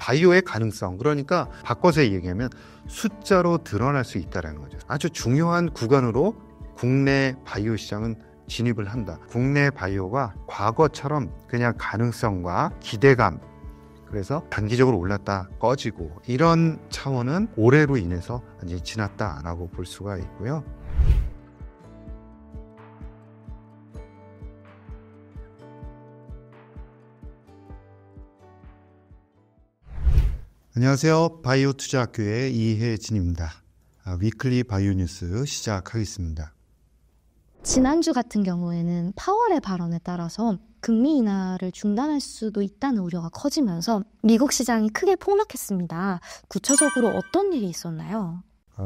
바이오의 가능성, 그러니까 바꿔서 얘기하면 숫자로 드러날 수 있다는 거죠. 아주 중요한 구간으로 국내 바이오 시장은 진입을 한다. 국내 바이오가 과거처럼 그냥 가능성과 기대감, 그래서 단기적으로 올랐다 꺼지고 이런 차원은 올해로 인해서 이제 지났다라고 볼 수가 있고요. 안녕하세요. 바이오 투자학교의 이혜진입니다. 위클리 바이오 뉴스 시작하겠습니다. 지난주 같은 경우에는 파월의 발언에 따라서 금리 인하를 중단할 수도 있다는 우려가 커지면서 미국 시장이 크게 폭락했습니다. 구체적으로 어떤 일이 있었나요?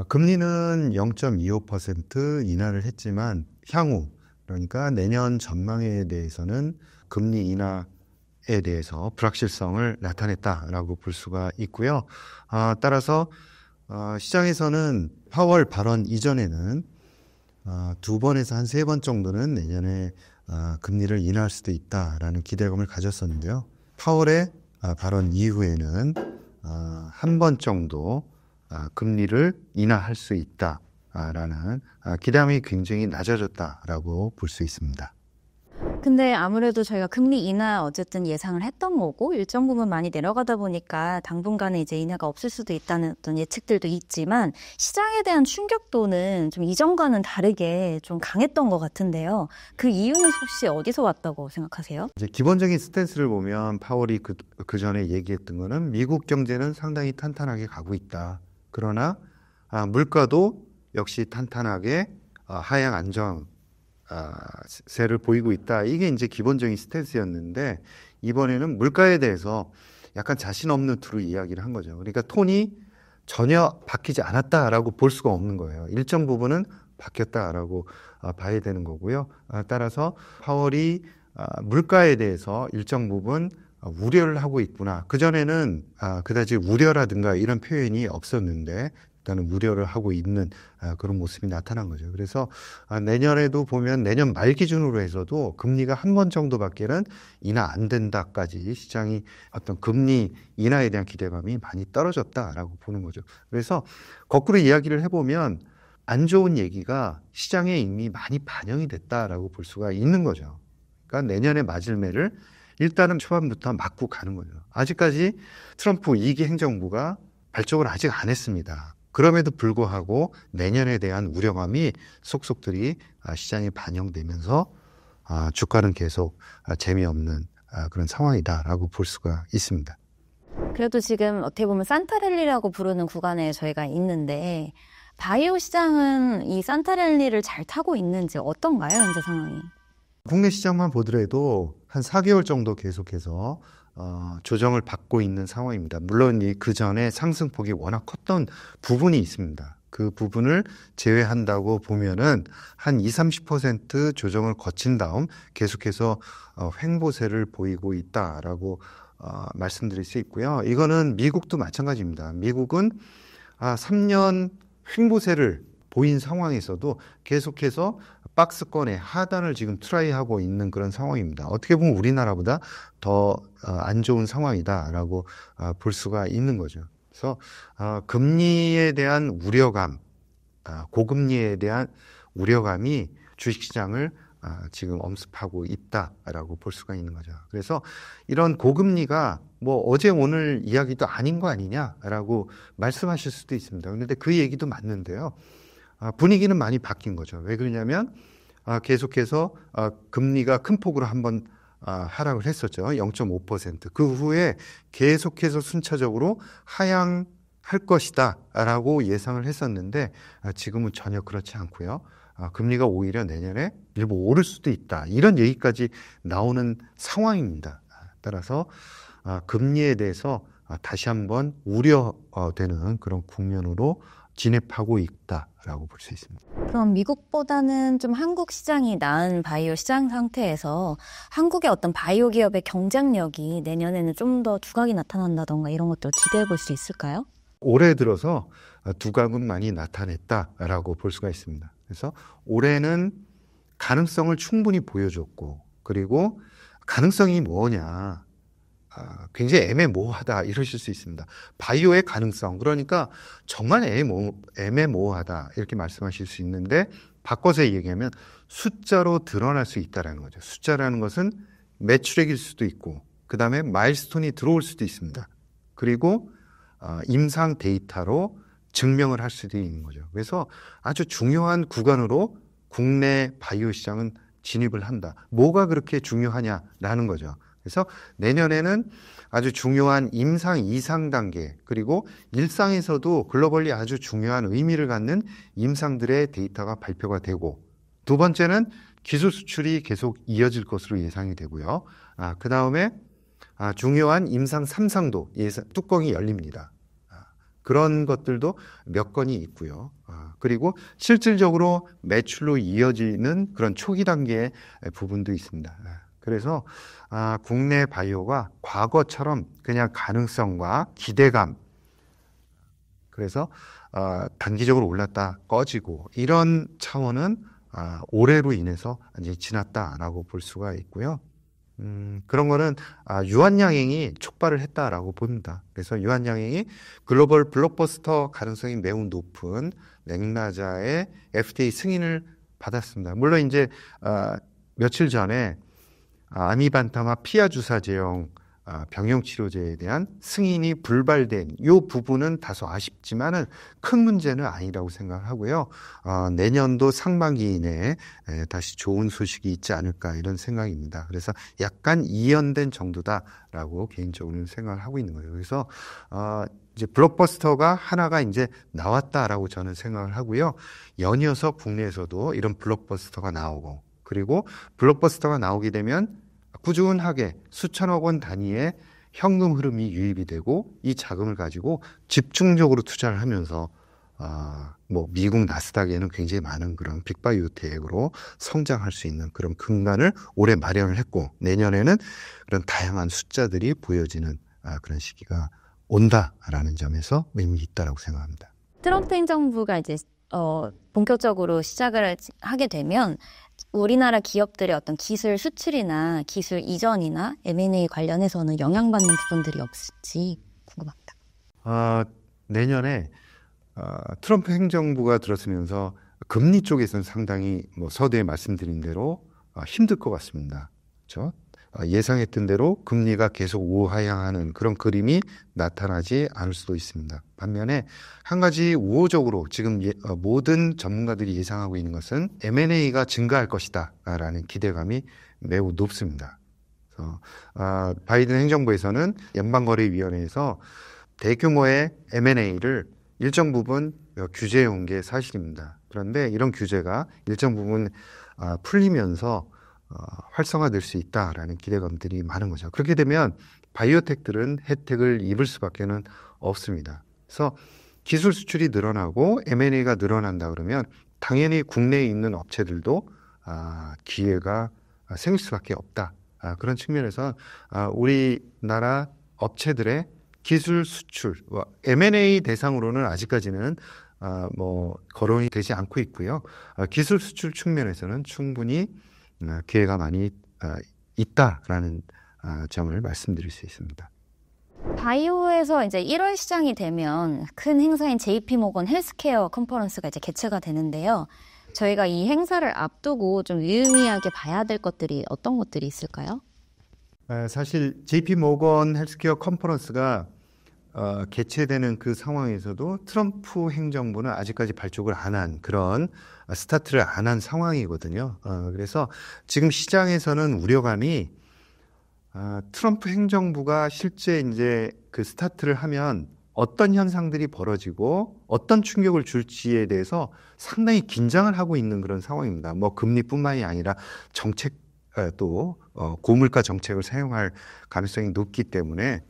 금리는 0.25% 인하를 했지만 향후, 그러니까 내년 전망에 대해서는 금리 인하에 대해서 불확실성을 나타냈다라고 볼 수가 있고요. 따라서 시장에서는 파월 발언 이전에는 2번에서 한 3번 정도는 내년에 금리를 인하할 수도 있다라는 기대감을 가졌었는데요. 파월의 발언 이후에는 한 번 정도 금리를 인하할 수 있다라는 기대감이 굉장히 낮아졌다라고 볼 수 있습니다. 근데 아무래도 저희가 금리 인하 어쨌든 예상을 했던 거고 일정 부분 많이 내려가다 보니까 당분간은 이제 인하가 없을 수도 있다는 어떤 예측들도 있지만 시장에 대한 충격도는 좀 이전과는 다르게 좀 강했던 것 같은데요. 그 이유는 혹시 어디서 왔다고 생각하세요? 이제 기본적인 스탠스를 보면 파월이 그 전에 얘기했던 거는 미국 경제는 상당히 탄탄하게 가고 있다. 그러나 물가도 역시 탄탄하게 하향 안정 세를 보이고 있다. 이게 이제 기본적인 스탠스였는데 이번에는 물가에 대해서 약간 자신 없는 투로 이야기를 한 거죠. 그러니까 톤이 전혀 바뀌지 않았다라고 볼 수가 없는 거예요. 일정 부분은 바뀌었다라고 봐야 되는 거고요. 따라서 파월이 물가에 대해서 일정 부분 우려를 하고 있구나. 그전에는 그다지 우려라든가 이런 표현이 없었는데 일단은 우려를 하고 있는 그런 모습이 나타난 거죠. 그래서 내년에도 보면 내년 말 기준으로 해서도 금리가 한 번 정도밖에는 인하 안 된다까지 시장이 어떤 금리 인하에 대한 기대감이 많이 떨어졌다라고 보는 거죠. 그래서 거꾸로 이야기를 해보면 안 좋은 얘기가 시장에 이미 많이 반영이 됐다라고 볼 수가 있는 거죠. 그러니까 내년에 맞을 매를 일단은 초반부터 맞고 가는 거죠. 아직까지 트럼프 2기 행정부가 발족을 아직 안 했습니다. 그럼에도 불구하고 내년에 대한 우려감이 속속들이 시장에 반영되면서 주가는 계속 재미없는 그런 상황이다라고 볼 수가 있습니다. 그래도 지금 어떻게 보면 산타랠리라고 부르는 구간에 저희가 있는데 바이오 시장은 이 산타랠리를 잘 타고 있는지 어떤가요, 현재 상황이? 국내 시장만 보더라도 한 4개월 정도 계속해서 조정을 받고 있는 상황입니다. 물론 그 전에 상승폭이 워낙 컸던 부분이 있습니다. 그 부분을 제외한다고 보면은 한 20-30% 조정을 거친 다음 계속해서 횡보세를 보이고 있다라고 말씀드릴 수 있고요. 이거는 미국도 마찬가지입니다. 미국은 3년 횡보세를 보인 상황에서도 계속해서 박스권의 하단을 지금 트라이하고 있는 그런 상황입니다. 어떻게 보면 우리나라보다 더 안 좋은 상황이다라고 볼 수가 있는 거죠. 그래서 금리에 대한 우려감, 고금리에 대한 우려감이 주식시장을 지금 엄습하고 있다라고 볼 수가 있는 거죠. 그래서 이런 고금리가 뭐 어제 오늘 이야기도 아닌 거 아니냐라고 말씀하실 수도 있습니다. 그런데 그 얘기도 맞는데요. 분위기는 많이 바뀐 거죠. 왜 그러냐면 계속해서 금리가 큰 폭으로 한번 하락을 했었죠. 0.5%. 그 후에 계속해서 순차적으로 하향할 것이다 라고 예상을 했었는데 지금은 전혀 그렇지 않고요. 금리가 오히려 내년에 일부 오를 수도 있다. 이런 얘기까지 나오는 상황입니다. 따라서 금리에 대해서 다시 한번 우려되는 그런 국면으로 진입하고 있다라고 볼 수 있습니다. 그럼 미국보다는 좀 한국 시장이 나은 바이오 시장 상태에서 한국의 어떤 바이오 기업의 경쟁력이 내년에는 좀 더 두각이 나타난다던가 이런 것들 기대해 볼 수 있을까요? 올해 들어서 두각은 많이 나타냈다라고 볼 수가 있습니다. 그래서 올해는 가능성을 충분히 보여줬고, 그리고 가능성이 뭐냐, 굉장히 애매모호하다 이러실 수 있습니다. 바이오의 가능성, 그러니까 정말 애매모호하다 이렇게 말씀하실 수 있는데 바꿔서 얘기하면 숫자로 드러날 수 있다라는 거죠. 숫자라는 것은 매출액일 수도 있고 그 다음에 마일스톤이 들어올 수도 있습니다. 그리고 임상 데이터로 증명을 할 수도 있는 거죠. 그래서 아주 중요한 구간으로 국내 바이오 시장은 진입을 한다. 뭐가 그렇게 중요하냐라는 거죠. 그래서 내년에는 아주 중요한 임상 이상 단계 그리고 일상에서도 글로벌리 아주 중요한 의미를 갖는 임상들의 데이터가 발표가 되고 두 번째는 기술 수출이 계속 이어질 것으로 예상이 되고요. 그 다음에 중요한 임상 3상도 뚜껑이 열립니다. 그런 것들도 몇 건이 있고요. 그리고 실질적으로 매출로 이어지는 그런 초기 단계의 부분도 있습니다. 그래서 국내 바이오가 과거처럼 그냥 가능성과 기대감, 그래서 단기적으로 올랐다 꺼지고 이런 차원은 올해로 인해서 이제 지났다라고 볼 수가 있고요. 그런 거는 유한양행이 촉발을 했다라고 봅니다. 그래서 유한양행이 글로벌 블록버스터 가능성이 매우 높은 맥나자의 FDA 승인을 받았습니다. 물론 이제 며칠 전에 아미반타마 피아 주사 제형 병용 치료제에 대한 승인이 불발된 이 부분은 다소 아쉽지만은 큰 문제는 아니라고 생각하고요. 내년도 상반기 이내에 다시 좋은 소식이 있지 않을까 이런 생각입니다. 그래서 약간 이연된 정도다라고 개인적으로는 생각을 하고 있는 거예요. 그래서 이제 블록버스터가 하나가 이제 나왔다라고 저는 생각을 하고요. 연이어서 국내에서도 이런 블록버스터가 나오고 그리고 블록버스터가 나오게 되면 꾸준하게 수천억 원 단위의 현금 흐름이 유입이 되고 이 자금을 가지고 집중적으로 투자를 하면서 뭐 미국 나스닥에는 굉장히 많은 그런 빅바이오텍으로 성장할 수 있는 그런 근간을 올해 마련을 했고 내년에는 그런 다양한 숫자들이 보여지는 그런 시기가 온다라는 점에서 의미 있다라고 생각합니다. 트럼프 행정부가 이제 본격적으로 시작을 하게 되면 우리나라 기업들의 어떤 기술 수출이나 기술 이전이나 M&A 관련해서는 영향받는 부분들이 없을지 궁금합니다. 내년에 트럼프 행정부가 들었으면서 금리 쪽에서는 상당히 뭐 서두에 말씀드린 대로 힘들 것 같습니다. 그렇죠? 예상했던 대로 금리가 계속 우하향하는 그런 그림이 나타나지 않을 수도 있습니다. 반면에 한 가지 우호적으로 지금 모든 전문가들이 예상하고 있는 것은 M&A가 증가할 것이다 라는 기대감이 매우 높습니다. 그래서 바이든 행정부에서는 연방거래위원회에서 대규모의 M&A를 일정 부분 규제해 온 게 사실입니다. 그런데 이런 규제가 일정 부분 풀리면서 활성화될 수 있다라는 기대감들이 많은 거죠. 그렇게 되면 바이오텍들은 혜택을 입을 수밖에는 없습니다. 그래서 기술 수출이 늘어나고 M&A가 늘어난다 그러면 당연히 국내에 있는 업체들도 기회가 생길 수밖에 없다. 그런 측면에서 우리나라 업체들의 기술 수출, M&A 대상으로는 아직까지는 뭐 거론이 되지 않고 있고요. 기술 수출 측면에서는 충분히 기회가 많이 있다라는 점을 말씀드릴 수 있습니다. 바이오에서 이제 1월 시장이 되면 큰 행사인 JP모건 헬스케어 컨퍼런스가 이제 개최가 되는데요. 저희가 이 행사를 앞두고 좀 유의미하게 봐야 될 것들이 어떤 것들이 있을까요? 사실 JP모건 헬스케어 컨퍼런스가 개최되는 그 상황에서도 트럼프 행정부는 아직까지 발족을 안 한 그런 스타트를 안 한 상황이거든요. 그래서 지금 시장에서는 우려감이 트럼프 행정부가 실제 이제 그 스타트를 하면 어떤 현상들이 벌어지고 어떤 충격을 줄지에 대해서 상당히 긴장을 하고 있는 그런 상황입니다. 뭐 금리뿐만이 아니라 정책 또 고물가 정책을 사용할 가능성이 높기 때문에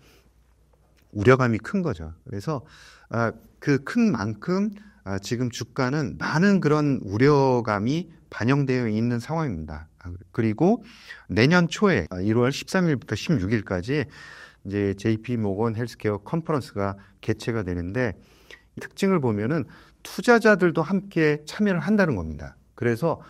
우려감이 큰 거죠. 그래서 그 큰 만큼 지금 주가는 많은 그런 우려감이 반영되어 있는 상황입니다. 그리고 내년 초에 1월 13일부터 16일까지 이제 JP모건 헬스케어 컨퍼런스가 개최가 되는데 특징을 보면은 투자자들도 함께 참여를 한다는 겁니다. 그래서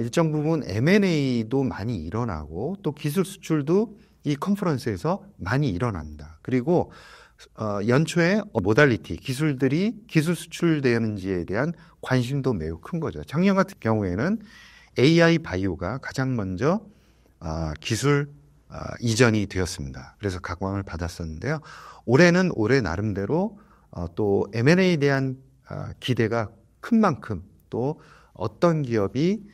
일정 부분 M&A도 많이 일어나고 또 기술 수출도 이 컨퍼런스에서 많이 일어납니다. 그리고 연초에 모달리티, 기술 수출되는지에 대한 관심도 매우 큰 거죠. 작년 같은 경우에는 AI 바이오가 가장 먼저 기술 이전이 되었습니다. 그래서 각광을 받았었는데요. 올해는 올해 나름대로 또 M&A에 대한 기대가 큰 만큼 또 어떤 기업이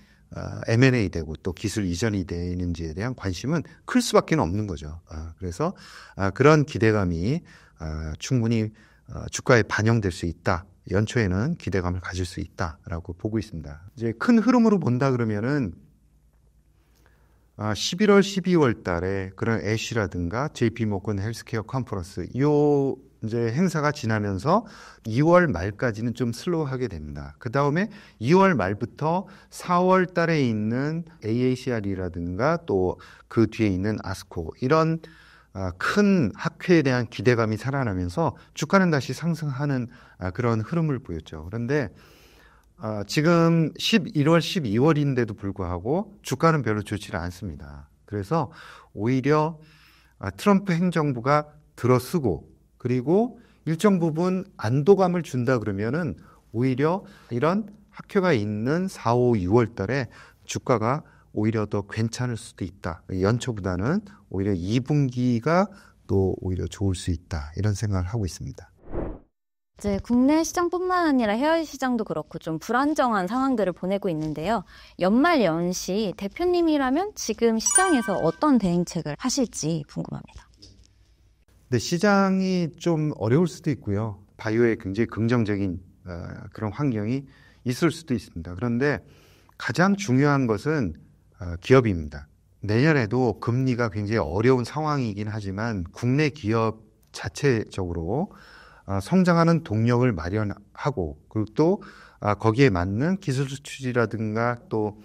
M&A 되고 또 기술 이전이 되는지에 대한 관심은 클 수밖에 없는 거죠. 그래서 그런 기대감이 충분히 주가에 반영될 수 있다. 연초에는 기대감을 가질 수 있다라고 보고 있습니다. 이제 큰 흐름으로 본다 그러면은 11월, 12월 달에 그런 애쉬라든가 JP 모건 헬스케어 컨퍼런스 요 이제 행사가 지나면서 2월 말까지는 좀 슬로우하게 됩니다. 그 다음에 2월 말부터 4월 달에 있는 AACR이라든가 또 그 뒤에 있는 아스코 이런 큰 학회에 대한 기대감이 살아나면서 주가는 다시 상승하는 그런 흐름을 보였죠. 그런데 지금 11월, 12월인데도 불구하고 주가는 별로 좋지는 않습니다. 그래서 오히려 트럼프 행정부가 들어서고 그리고 일정 부분 안도감을 준다 그러면은 오히려 이런 학회가 있는 4, 5, 6월 달에 주가가 오히려 더 괜찮을 수도 있다. 연초보다는 오히려 2분기가 또 오히려 좋을 수 있다. 이런 생각을 하고 있습니다. 이제 국내 시장뿐만 아니라 해외 시장도 그렇고 좀 불안정한 상황들을 보내고 있는데요. 연말 연시 대표님이라면 지금 시장에서 어떤 대응책을 하실지 궁금합니다. 근데 시장이 좀 어려울 수도 있고요. 바이오에 굉장히 긍정적인 그런 환경이 있을 수도 있습니다. 그런데 가장 중요한 것은 기업입니다. 내년에도 금리가 굉장히 어려운 상황이긴 하지만 국내 기업 자체적으로 성장하는 동력을 마련하고 그리고 또 거기에 맞는 기술 수출이라든가 또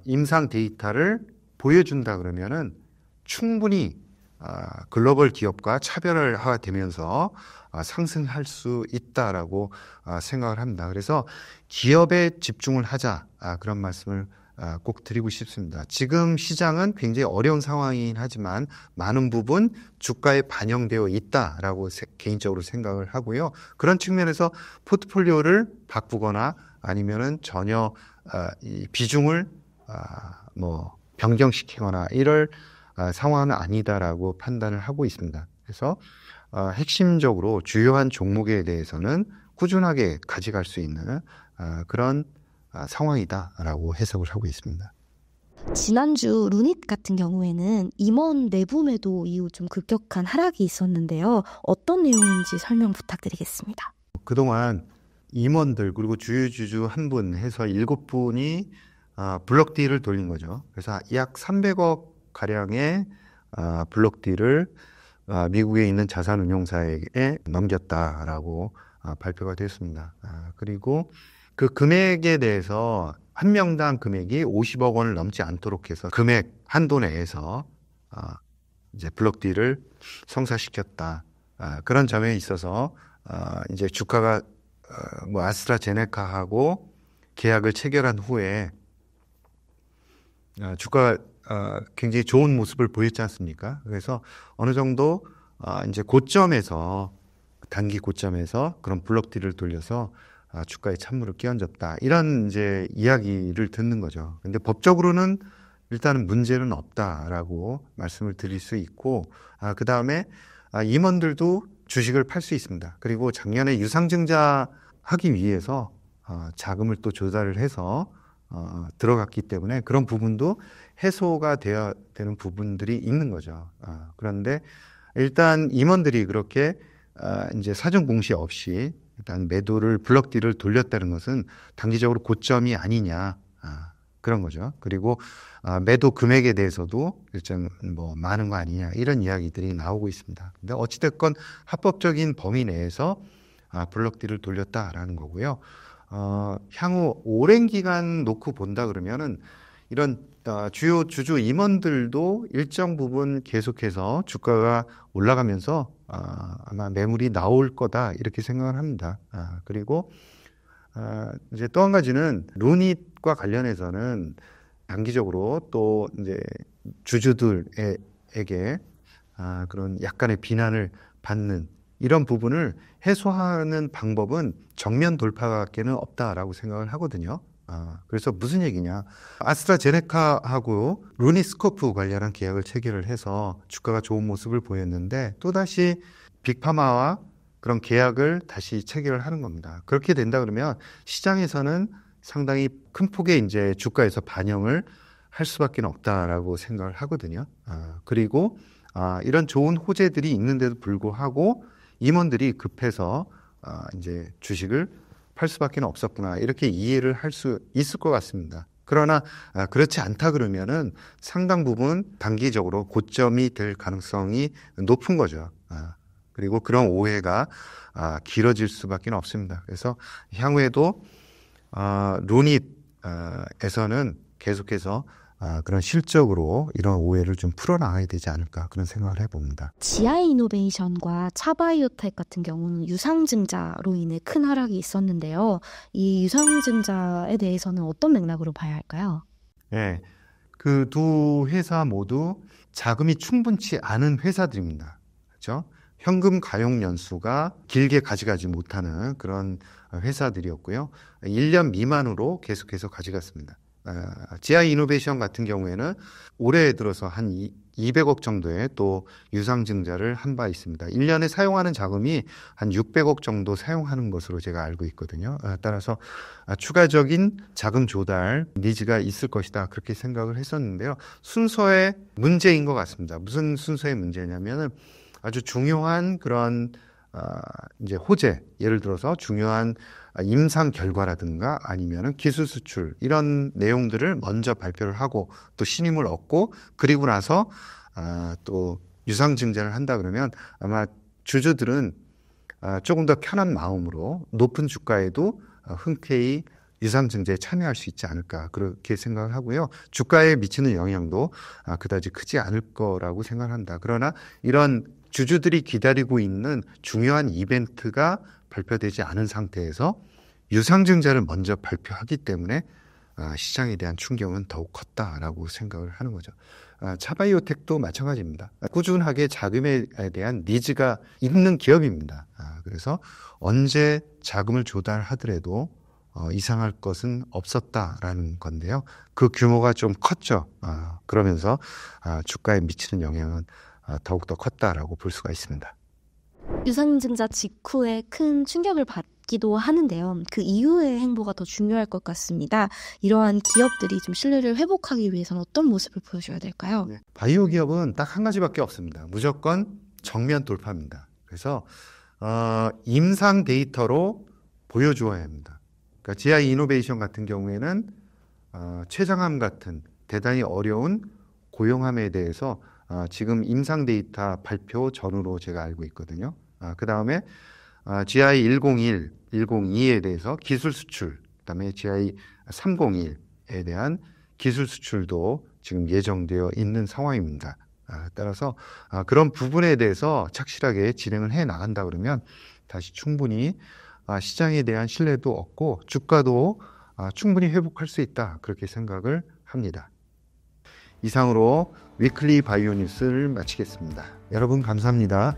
임상 데이터를 보여준다 그러면은 충분히 글로벌 기업과 차별화되면서 상승할 수 있다라고 생각을 합니다. 그래서 기업에 집중을 하자 그런 말씀을 꼭 드리고 싶습니다. 지금 시장은 굉장히 어려운 상황이긴 하지만 많은 부분 주가에 반영되어 있다라고 개인적으로 생각을 하고요. 그런 측면에서 포트폴리오를 바꾸거나 아니면은 전혀 이 비중을 변경시키거나 이럴 상황은 아니다라고 판단을 하고 있습니다. 그래서 핵심적으로 주요한 종목에 대해서는 꾸준하게 가져갈 수 있는 그런 상황이다라고 해석을 하고 있습니다. 지난주 루닛 같은 경우에는 임원 내부 매도 이후 좀 급격한 하락이 있었는데요. 어떤 내용인지 설명 부탁드리겠습니다. 그동안 임원들 그리고 주주 한 분 해서 7분이 블록딜을 돌린 거죠. 그래서 약 300억 가량의 블록딜을 미국에 있는 자산운용사에게 넘겼다라고 발표가 됐습니다. 그리고 그 금액에 대해서 한 명당 금액이 50억 원을 넘지 않도록 해서 금액 한도 내에서 이제 블록딜을 성사시켰다. 그런 점에 있어서 이제 주가가 아스트라제네카하고 계약을 체결한 후에 주가가 굉장히 좋은 모습을 보였지 않습니까? 그래서 어느 정도 이제 고점에서 단기 고점에서 그런 블록딜을 돌려서 주가에 찬물을 끼얹었다. 이런 이제 이야기를 듣는 거죠. 근데 법적으로는 일단은 문제는 없다라고 말씀을 드릴 수 있고, 그 다음에 임원들도 주식을 팔 수 있습니다. 그리고 작년에 유상증자 하기 위해서 자금을 또 조달을 해서 들어갔기 때문에 그런 부분도 해소가 되어야 되는 부분들이 있는 거죠. 그런데 일단 임원들이 그렇게 이제 사전 공시 없이 일단 매도를 블록딜을 돌렸다는 것은 단기적으로 고점이 아니냐 그런 거죠. 그리고 매도 금액에 대해서도 일정 많은 거 아니냐 이런 이야기들이 나오고 있습니다. 근데 어찌됐건 합법적인 범위 내에서 블록딜을 돌렸다라는 거고요. 향후 오랜 기간 놓고 본다 그러면은 이런 주요 주주 임원들도 일정 부분 계속해서 주가가 올라가면서 아마 매물이 나올 거다 이렇게 생각을 합니다. 그리고 이제 또 한 가지는 루닛과 관련해서는 단기적으로 또 이제 주주들에 주주들에게 그런 약간의 비난을 받는 이런 부분을 해소하는 방법은 정면 돌파밖에는 없다라고 생각을 하거든요. 그래서 무슨 얘기냐. 아스트라제네카하고 루니스코프 관련한 계약을 체결을 해서 주가가 좋은 모습을 보였는데 또다시 빅파마와 그런 계약을 다시 체결을 하는 겁니다. 그렇게 된다 그러면 시장에서는 상당히 큰 폭의 이제 주가에서 반영을 할 수밖에 없다라고 생각을 하거든요. 그리고 이런 좋은 호재들이 있는데도 불구하고 임원들이 급해서 이제 주식을 팔 수밖에 없었구나 이렇게 이해를 할 수 있을 것 같습니다. 그러나 그렇지 않다 그러면은 상당 부분 단기적으로 고점이 될 가능성이 높은 거죠. 그리고 그런 오해가 길어질 수밖에 없습니다. 그래서 향후에도 루닛에서는 계속해서 그런 실적으로 이런 오해를 좀 풀어나가야 되지 않을까 그런 생각을 해봅니다. 지아이노베이션과 차바이오텍 같은 경우는 유상증자로 인해 큰 하락이 있었는데요. 이 유상증자에 대해서는 어떤 맥락으로 봐야 할까요? 네, 그 두 회사 모두 자금이 충분치 않은 회사들입니다. 그렇죠? 현금 가용 연수가 길게 가져가지 못하는 그런 회사들이었고요. 1년 미만으로 계속해서 가져갔습니다. 지아이노베이션 같은 경우에는 올해 들어서 한 200억 정도의 또 유상증자를 한 바 있습니다. 1년에 사용하는 자금이 한 600억 정도 사용하는 것으로 제가 알고 있거든요. 따라서 추가적인 자금 조달 니즈가 있을 것이다 그렇게 생각을 했었는데요. 순서의 문제인 것 같습니다. 무슨 순서의 문제냐면은 아주 중요한 그런 이제 호재, 예를 들어서 중요한 임상 결과라든가 아니면은 기술 수출 이런 내용들을 먼저 발표를 하고 또 신임을 얻고 그리고 나서 또 유상증자를 한다 그러면 아마 주주들은 조금 더 편한 마음으로 높은 주가에도 흔쾌히 유상증자에 참여할 수 있지 않을까 그렇게 생각을 하고요. 주가에 미치는 영향도 그다지 크지 않을 거라고 생각한다. 그러나 이런 주주들이 기다리고 있는 중요한 이벤트가 발표되지 않은 상태에서 유상증자를 먼저 발표하기 때문에 시장에 대한 충격은 더욱 컸다라고 생각을 하는 거죠. 차바이오텍도 마찬가지입니다. 꾸준하게 자금에 대한 니즈가 있는 기업입니다. 그래서 언제 자금을 조달하더라도 이상할 것은 없었다라는 건데요. 그 규모가 좀 컸죠. 그러면서 주가에 미치는 영향은 더욱더 컸다라고 볼 수가 있습니다. 유상증자 직후에 큰 충격을 받기도 하는데요. 그 이후의 행보가 더 중요할 것 같습니다. 이러한 기업들이 좀 신뢰를 회복하기 위해서는 어떤 모습을 보여줘야 될까요? 네. 바이오 기업은 딱 한 가지밖에 없습니다. 무조건 정면 돌파입니다. 그래서 임상 데이터로 보여주어야 합니다. 그러니까 GI 이노베이션 같은 경우에는 췌장암 같은 대단히 어려운 고용암에 대해서 지금 임상 데이터 발표 전후로 제가 알고 있거든요. 그 다음에 GI 101, 102에 대해서 기술 수출, 그 다음에 GI 301에 대한 기술 수출도 지금 예정되어 있는 상황입니다. 따라서 그런 부분에 대해서 착실하게 진행을 해 나간다 그러면 다시 충분히 시장에 대한 신뢰도 얻고 주가도 충분히 회복할 수 있다 그렇게 생각을 합니다. 이상으로 위클리 바이오 뉴스를 마치겠습니다. 여러분 감사합니다.